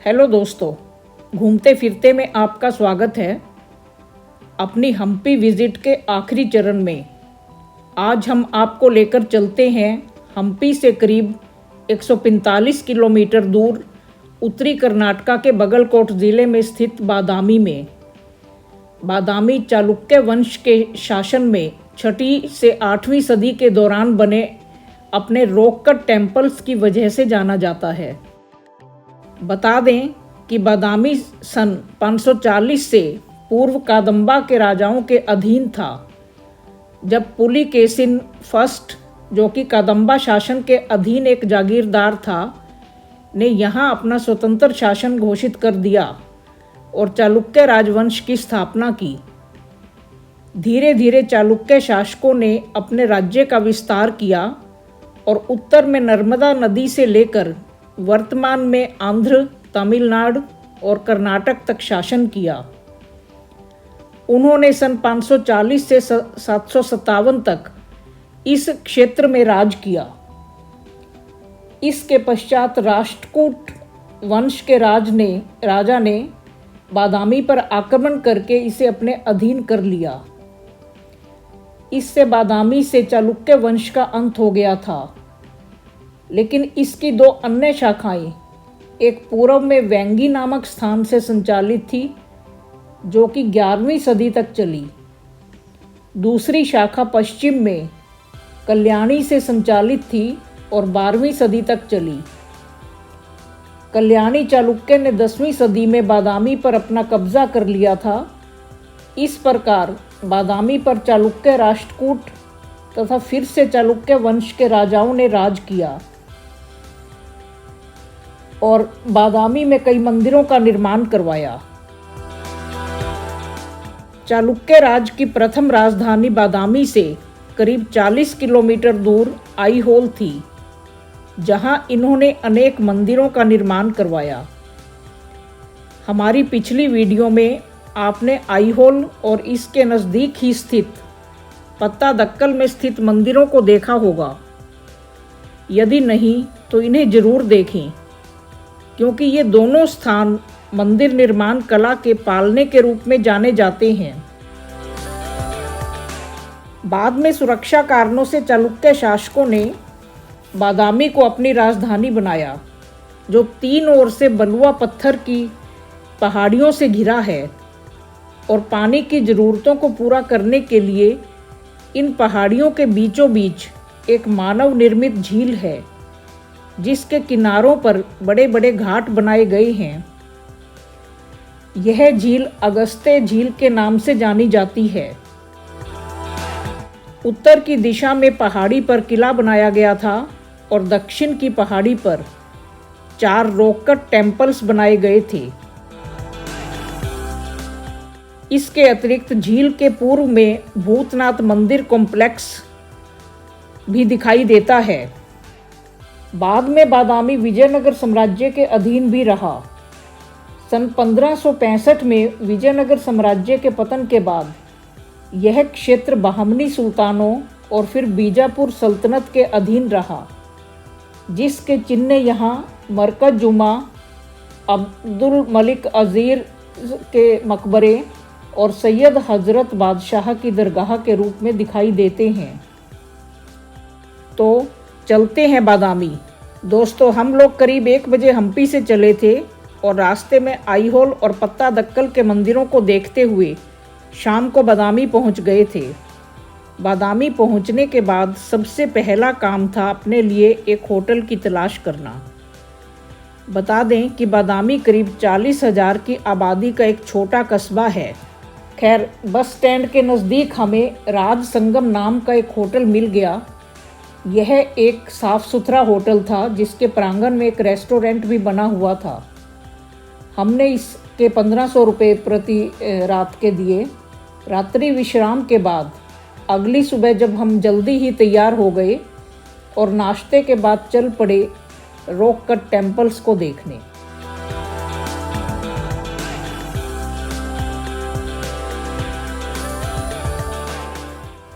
Hello दोस्तों, घूमते फिरते में आपका स्वागत है। अपनी हम्पी विजिट के आखिरी चरण में आज हम आपको लेकर चलते हैं हम्पी से करीब 145 किलोमीटर दूर उत्तरी कर्नाटका के बगलकोट ज़िले में स्थित बादामी में। बादामी चालुक्य वंश के शासन में 6वीं से 8वीं सदी के दौरान बने अपने रॉक कट टेम्पल्स की वजह से जाना जाता है। बता दें कि बादामी सन 540 से पूर्व कादंबा के राजाओं के अधीन था, जब पुलिकेशिन फर्स्ट, जो कि कादंबा शासन के अधीन एक जागीरदार था, ने यहाँ अपना स्वतंत्र शासन घोषित कर दिया और चालुक्य राजवंश की स्थापना की। धीरे धीरे चालुक्य शासकों ने अपने राज्य का विस्तार किया और उत्तर में नर्मदा नदी से लेकर वर्तमान में आंध्र, तमिलनाडु और कर्नाटक तक शासन किया। उन्होंने सन 540 से 757 तक इस क्षेत्र में राज किया। इसके पश्चात राष्ट्रकूट वंश के राजा ने बादामी पर आक्रमण करके इसे अपने अधीन कर लिया। इससे बादामी से चालुक्य वंश का अंत हो गया था, लेकिन इसकी दो अन्य शाखाएं एक पूर्व में वेंगी नामक स्थान से संचालित थी, जो कि 11वीं सदी तक चली। दूसरी शाखा पश्चिम में कल्याणी से संचालित थी और 12वीं सदी तक चली। कल्याणी चालुक्य ने 10वीं सदी में बादामी पर अपना कब्जा कर लिया था। इस प्रकार बादामी पर चालुक्य राष्ट्रकूट तथा फिर से चालुक्य वंश के राजाओं ने राज किया और बादामी में कई मंदिरों का निर्माण करवाया। चालुक्य राज की प्रथम राजधानी बादामी से करीब 40 किलोमीटर दूर आईहोल थी, जहां इन्होंने अनेक मंदिरों का निर्माण करवाया। हमारी पिछली वीडियो में आपने आईहोल और इसके नज़दीक ही स्थित पत्तादक्कल में स्थित मंदिरों को देखा होगा। यदि नहीं तो इन्हें जरूर देखें, क्योंकि ये दोनों स्थान मंदिर निर्माण कला के पालने के रूप में जाने जाते हैं। बाद में सुरक्षा कारणों से चालुक्य शासकों ने बादामी को अपनी राजधानी बनाया, जो 3 ओर से बलुआ पत्थर की पहाड़ियों से घिरा है और पानी की ज़रूरतों को पूरा करने के लिए इन पहाड़ियों के बीचों बीच एक मानव निर्मित झील है, जिसके किनारों पर बड़े बड़े घाट बनाए गए हैं। यह झील अगस्त्य झील के नाम से जानी जाती है। उत्तर की दिशा में पहाड़ी पर किला बनाया गया था और दक्षिण की पहाड़ी पर 4 रॉक कट टेम्पल्स बनाए गए थे। इसके अतिरिक्त झील के पूर्व में भूतनाथ मंदिर कॉम्प्लेक्स भी दिखाई देता है। बाद में बादामी विजयनगर साम्राज्य के अधीन भी रहा। सन 1565 में विजयनगर साम्राज्य के पतन के बाद यह क्षेत्र बहमनी सुल्तानों और फिर बीजापुर सल्तनत के अधीन रहा, जिसके चिन्ह यहाँ मरकज जुमा, अब्दुल मलिक अजीर के मकबरे और सैयद हजरत बादशाह की दरगाह के रूप में दिखाई देते हैं। तो चलते हैं बादामी। दोस्तों, हम लोग करीब 1 बजे हम्पी से चले थे और रास्ते में आईहोल और पत्तादक्कल के मंदिरों को देखते हुए शाम को बादामी पहुंच गए थे। बादामी पहुंचने के बाद सबसे पहला काम था अपने लिए एक होटल की तलाश करना। बता दें कि बादामी करीब 40,000 की आबादी का एक छोटा कस्बा है। खैर, बस स्टैंड के नज़दीक हमें राज संगम नाम का एक होटल मिल गया। यह एक साफ़ सुथरा होटल था, जिसके प्रांगण में एक रेस्टोरेंट भी बना हुआ था। हमने इसके 1500 रुपये प्रति रात के दिए। रात्रि विश्राम के बाद अगली सुबह जब हम जल्दी ही तैयार हो गए और नाश्ते के बाद चल पड़े रॉक कट टेम्पल्स को देखने।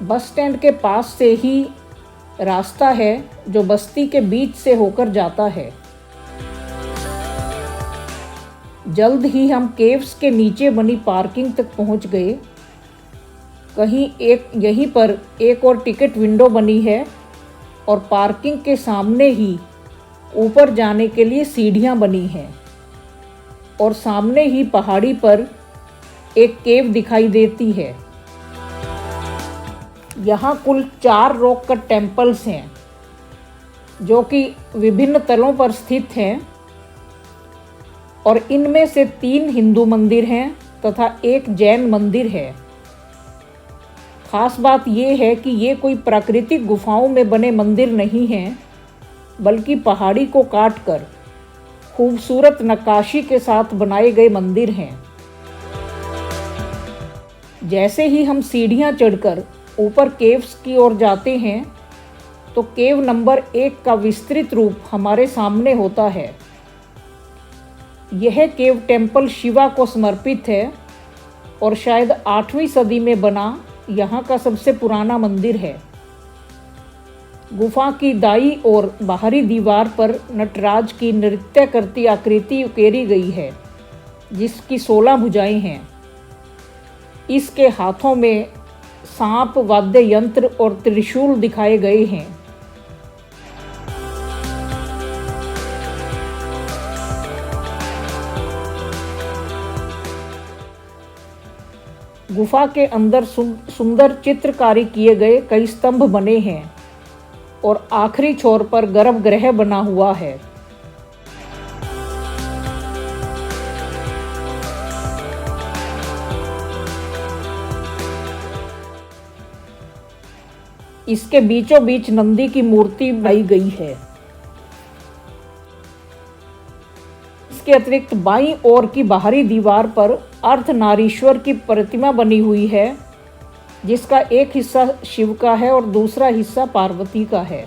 बस स्टैंड के पास से ही रास्ता है, जो बस्ती के बीच से होकर जाता है। जल्द ही हम केव्स के नीचे बनी पार्किंग तक पहुंच गए। यहीं पर एक और टिकट विंडो बनी है और पार्किंग के सामने ही ऊपर जाने के लिए सीढ़ियां बनी हैं और सामने ही पहाड़ी पर एक केव दिखाई देती है। यहाँ कुल 4 रॉक कट टेम्पल्स हैं जो कि विभिन्न तलों पर स्थित हैं और इनमें से 3 हिंदू मंदिर हैं तथा एक जैन मंदिर है। खास बात यह है कि ये कोई प्राकृतिक गुफाओं में बने मंदिर नहीं हैं, बल्कि पहाड़ी को काटकर खूबसूरत नक्काशी के साथ बनाए गए मंदिर हैं। जैसे ही हम सीढ़ियां चढ़कर ऊपर केव्स की ओर जाते हैं तो केव नंबर 1 का विस्तृत रूप हमारे सामने होता है। यह केव टेम्पल शिवा को समर्पित है और शायद 8वीं सदी में बना यहाँ का सबसे पुराना मंदिर है। गुफा की दाईं ओर बाहरी दीवार पर नटराज की नृत्य करती आकृति उकेरी गई है जिसकी 16 भुजाएं हैं। इसके हाथों में सांप, वाद्य यंत्र और त्रिशूल दिखाए गए हैं। गुफा के अंदर सुंदर चित्रकारी किए गए कई स्तंभ बने हैं और आखिरी छोर पर गर्भगृह बना हुआ है। इसके बीचों बीच नंदी की मूर्ति बनाई गई है। इसके अतिरिक्त बाईं ओर की बाहरी दीवार पर अर्धनारीश्वर की प्रतिमा बनी हुई है जिसका एक हिस्सा शिव का है और दूसरा हिस्सा पार्वती का है।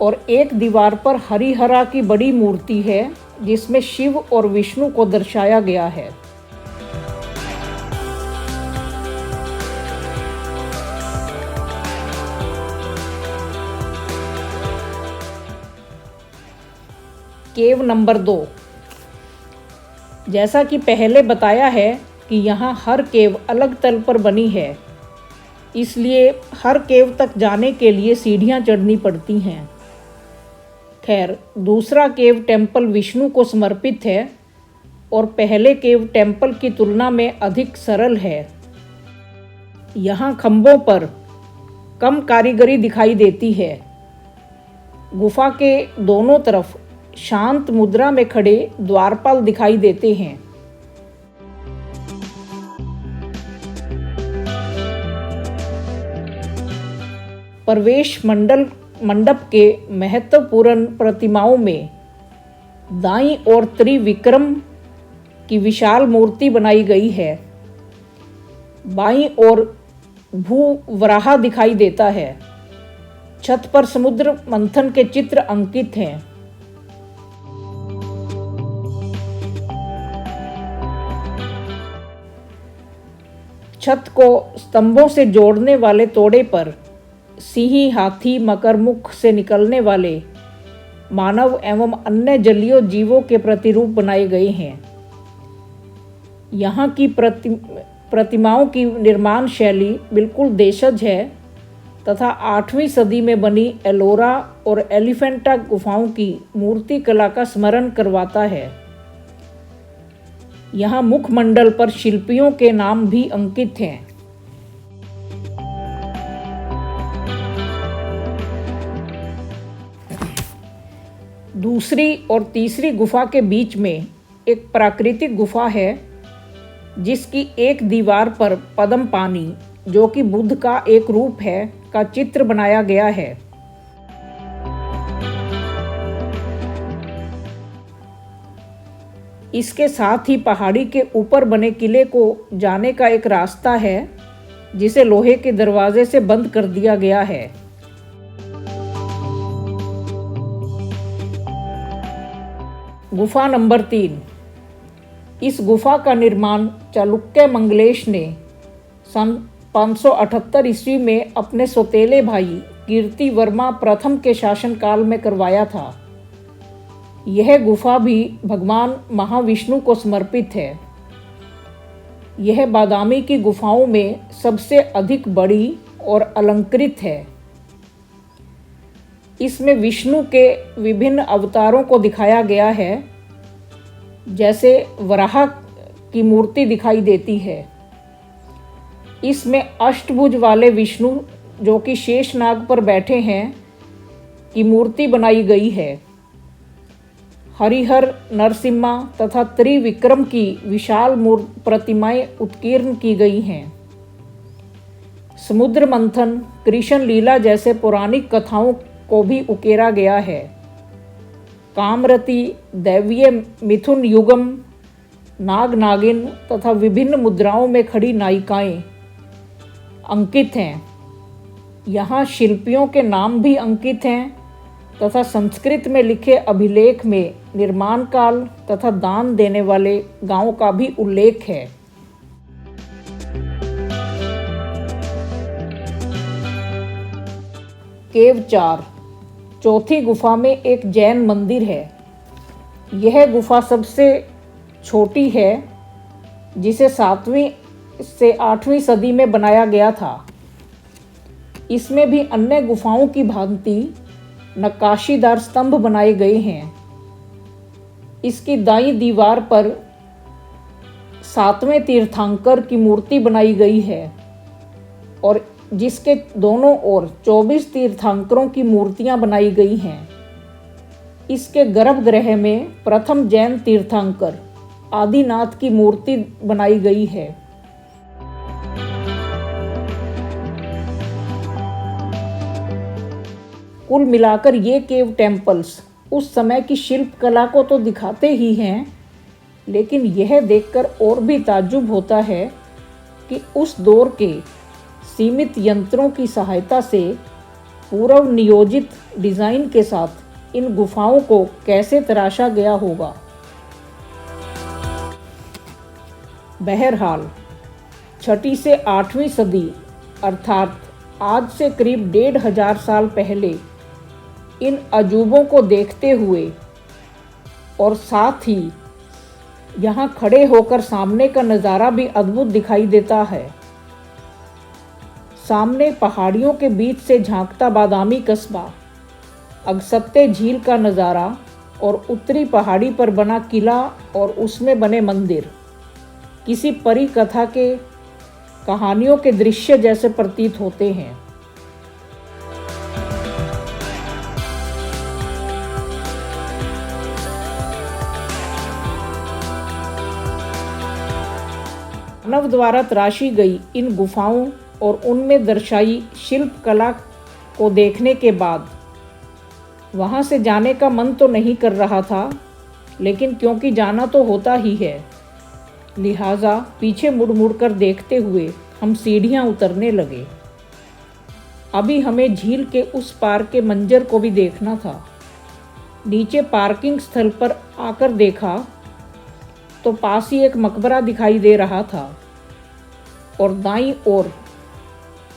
और एक दीवार पर हरिहरा की बड़ी मूर्ति है जिसमें शिव और विष्णु को दर्शाया गया है। केव नंबर 2। जैसा कि पहले बताया है कि यहाँ हर केव अलग तल पर बनी है, इसलिए हर केव तक जाने के लिए सीढ़ियाँ चढ़नी पड़ती हैं। खैर, दूसरा केव टेम्पल विष्णु को समर्पित है और पहले केव टेम्पल की तुलना में अधिक सरल है। यहाँ खंभों पर कम कारीगरी दिखाई देती है। गुफा के दोनों तरफ शांत मुद्रा में खड़े द्वारपाल दिखाई देते हैं। प्रवेश मंडप के महत्वपूर्ण प्रतिमाओं में दाईं ओर त्रिविक्रम की विशाल मूर्ति बनाई गई है। बाईं ओर भूवराह दिखाई देता है। छत पर समुद्र मंथन के चित्र अंकित हैं। छत को स्तंभों से जोड़ने वाले तोड़े पर सिंह, हाथी, मकरमुख से निकलने वाले मानव एवं अन्य जलीय जीवों के प्रतिरूप बनाए गए हैं। यहाँ की प्रतिमाओं की निर्माण शैली बिल्कुल देशज है तथा 8वीं सदी में बनी एलोरा और एलिफेंटा गुफाओं की मूर्ति कला का स्मरण करवाता है। यहाँ मुखमंडल पर शिल्पियों के नाम भी अंकित हैं। दूसरी और तीसरी गुफा के बीच में एक प्राकृतिक गुफा है जिसकी एक दीवार पर पद्म पानी, जो कि बुद्ध का एक रूप है, का चित्र बनाया गया है। इसके साथ ही पहाड़ी के ऊपर बने किले को जाने का एक रास्ता है जिसे लोहे के दरवाजे से बंद कर दिया गया है। गुफा नंबर 3। इस गुफा का निर्माण चालुक्य मंगलेश ने सन 578 ईस्वी में अपने सौतेले भाई कीर्ति वर्मा प्रथम के शासनकाल में करवाया था। यह गुफा भी भगवान महाविष्णु को समर्पित है। यह बादामी की गुफाओं में सबसे अधिक बड़ी और अलंकृत है। इसमें विष्णु के विभिन्न अवतारों को दिखाया गया है, जैसे वराह की मूर्ति दिखाई देती है। इसमें अष्टभुज वाले विष्णु जो कि शेषनाग पर बैठे हैं की मूर्ति बनाई गई है। हरिहर, नरसिम्हा तथा त्रिविक्रम की विशाल प्रतिमाएं उत्कीर्ण की गई हैं। समुद्र मंथन, कृष्ण लीला जैसे पौराणिक कथाओं को भी उकेरा गया है। कामरति, दैवीय मिथुन युगम, नाग नागिन तथा विभिन्न मुद्राओं में खड़ी नायिकाएं अंकित हैं। यहाँ शिल्पियों के नाम भी अंकित हैं तथा संस्कृत में लिखे अभिलेख में निर्माण काल तथा दान देने वाले गांव का भी उल्लेख है। केव 4, चौथी गुफा में एक जैन मंदिर है। यह गुफा सबसे छोटी है, जिसे 7वीं से 8वीं सदी में बनाया गया था। इसमें भी अन्य गुफाओं की भांति नक्काशीदार स्तंभ बनाए गए हैं। इसकी दाईं दीवार पर 7वें तीर्थंकर की मूर्ति बनाई गई है और जिसके दोनों ओर 24 तीर्थंकरों की मूर्तियां बनाई गई हैं। इसके गर्भगृह में प्रथम जैन तीर्थंकर आदिनाथ की मूर्ति बनाई गई है। कुल मिलाकर ये केव टेम्पल्स उस समय की शिल्प कला को तो दिखाते ही हैं, लेकिन यह देखकर और भी ताज्जुब होता है कि उस दौर के सीमित यंत्रों की सहायता से पूर्व नियोजित डिज़ाइन के साथ इन गुफाओं को कैसे तराशा गया होगा। बहरहाल 6ठी से 8वीं सदी अर्थात आज से करीब 1500 साल पहले इन अजूबों को देखते हुए और साथ ही यहाँ खड़े होकर सामने का नज़ारा भी अद्भुत दिखाई देता है। सामने पहाड़ियों के बीच से झांकता बादामी कस्बा, अगसत्ते झील का नज़ारा और उत्तरी पहाड़ी पर बना किला और उसमें बने मंदिर किसी परी कथा के कहानियों के दृश्य जैसे प्रतीत होते हैं। मानव द्वारा तराशी गई इन गुफाओं और उनमें दर्शाई शिल्प कला को देखने के बाद वहाँ से जाने का मन तो नहीं कर रहा था, लेकिन क्योंकि जाना तो होता ही है, लिहाजा पीछे मुड़ मुड़ कर देखते हुए हम सीढ़ियाँ उतरने लगे। अभी हमें झील के उस पार के मंजर को भी देखना था। नीचे पार्किंग स्थल पर आकर देखा तो पास ही एक मकबरा दिखाई दे रहा था और दाईं ओर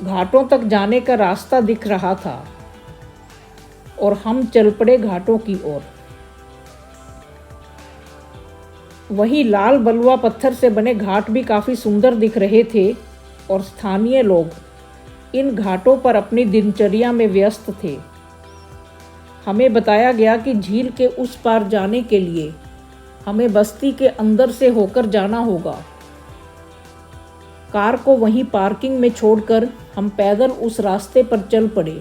घाटों तक जाने का रास्ता दिख रहा था और हम चल पड़े घाटों की ओर। वहीं लाल बलुआ पत्थर से बने घाट भी काफ़ी सुंदर दिख रहे थे और स्थानीय लोग इन घाटों पर अपनी दिनचर्या में व्यस्त थे। हमें बताया गया कि झील के उस पार जाने के लिए हमें बस्ती के अंदर से होकर जाना होगा। कार को वहीं पार्किंग में छोड़कर हम पैदल उस रास्ते पर चल पड़े।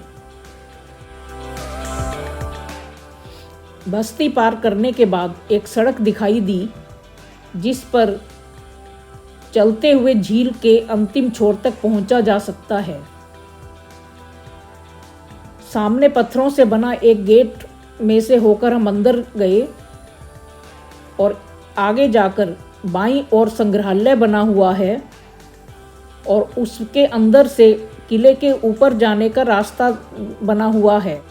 बस्ती पार करने के बाद एक सड़क दिखाई दी, जिस पर चलते हुए झील के अंतिम छोर तक पहुंचा जा सकता है। सामने पत्थरों से बना एक गेट में से होकर हम अंदर गए और आगे जाकर बाईं ओर संग्रहालय बना हुआ है और उसके अंदर से किले के ऊपर जाने का रास्ता बना हुआ है।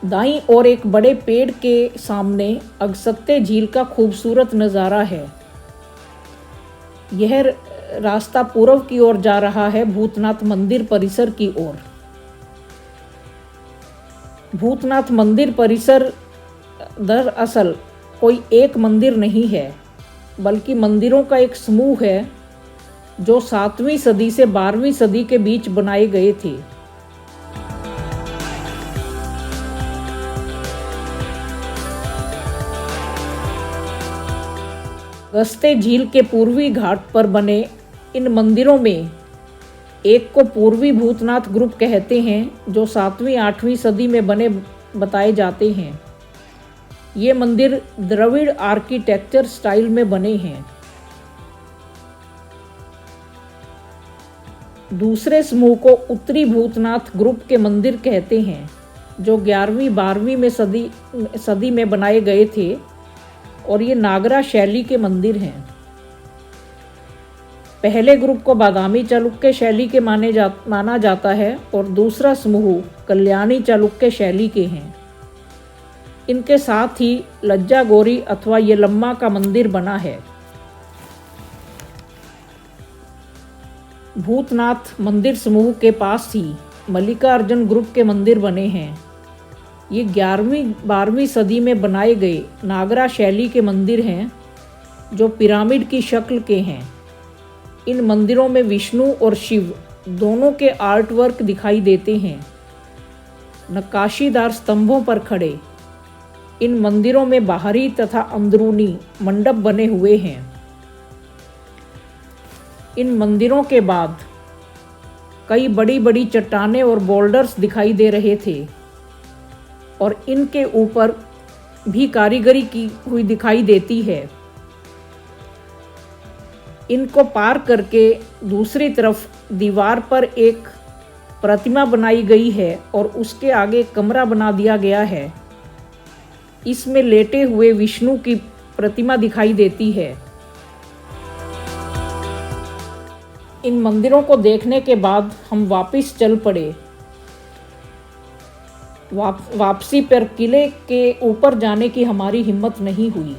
दाईं ओर एक बड़े पेड़ के सामने अगसत्ते झील का खूबसूरत नज़ारा है। यह रास्ता पूर्व की ओर जा रहा है, भूतनाथ मंदिर परिसर की ओर। भूतनाथ मंदिर परिसर दरअसल कोई एक मंदिर नहीं है, बल्कि मंदिरों का एक समूह है जो 7वीं सदी से 12वीं सदी के बीच बनाए गए थे। गस्ते झील के पूर्वी घाट पर बने इन मंदिरों में एक को पूर्वी भूतनाथ ग्रुप कहते हैं, जो 7वीं-8वीं सदी में बने बताए जाते हैं। ये मंदिर द्रविड़ आर्किटेक्चर स्टाइल में बने हैं। दूसरे समूह को उत्तरी भूतनाथ ग्रुप के मंदिर कहते हैं, जो 11वीं-12वीं में सदी में बनाए गए थे, और ये नागरा शैली के मंदिर हैं। पहले ग्रुप को बादामी चालुक्य शैली के माना जाता है और दूसरा समूह कल्याणी चालुक्य शैली के हैं। इनके साथ ही लज्जा गौरी अथवा येलम्मा का मंदिर बना है। भूतनाथ मंदिर समूह के पास ही मल्लिकार्जुन ग्रुप के मंदिर बने हैं। ये 11वीं-12वीं सदी में बनाए गए नागरा शैली के मंदिर हैं, जो पिरामिड की शक्ल के हैं। इन मंदिरों में विष्णु और शिव दोनों के आर्ट वर्क दिखाई देते हैं, नक्काशीदार स्तंभों पर खड़े। इन मंदिरों में बाहरी तथा अंदरूनी मंडप बने हुए हैं। इन मंदिरों के बाद कई बड़ी बड़ी चट्टानें और बोल्डर्स दिखाई दे रहे थे, और इनके ऊपर भी कारीगरी की हुई दिखाई देती है। इनको पार करके दूसरी तरफ दीवार पर एक प्रतिमा बनाई गई है और उसके आगे कमरा बना दिया गया है। इसमें लेटे हुए विष्णु की प्रतिमा दिखाई देती है। इन मंदिरों को देखने के बाद हम वापस चल पड़े। वापसी पर किले के ऊपर जाने की हमारी हिम्मत नहीं हुई,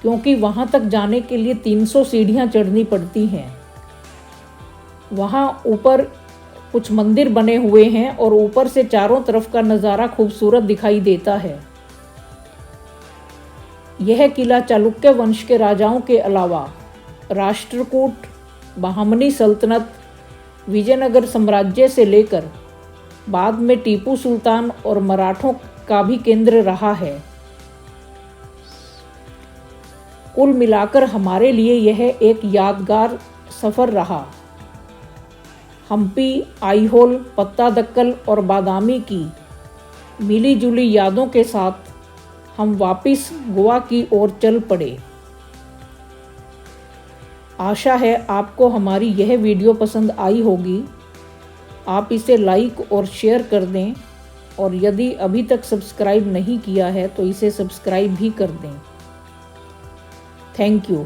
क्योंकि वहां तक जाने के लिए 300 सीढ़ियां चढ़नी पड़ती हैं। वहां ऊपर कुछ मंदिर बने हुए हैं और ऊपर से चारों तरफ का नज़ारा खूबसूरत दिखाई देता है। यह किला चालुक्य वंश के राजाओं के अलावा राष्ट्रकूट, बहमनी सल्तनत, विजयनगर साम्राज्य से लेकर बाद में टीपू सुल्तान और मराठों का भी केंद्र रहा है। कुल मिलाकर हमारे लिए यह एक यादगार सफ़र रहा। हम्पी, आईहोल, पत्तादक्कल और बादामी की मिली जुली यादों के साथ हम वापस गोवा की ओर चल पड़े। आशा है आपको हमारी यह वीडियो पसंद आई होगी। आप इसे लाइक और शेयर कर दें, और यदि अभी तक सब्सक्राइब नहीं किया है तो इसे सब्सक्राइब भी कर दें। Thank you.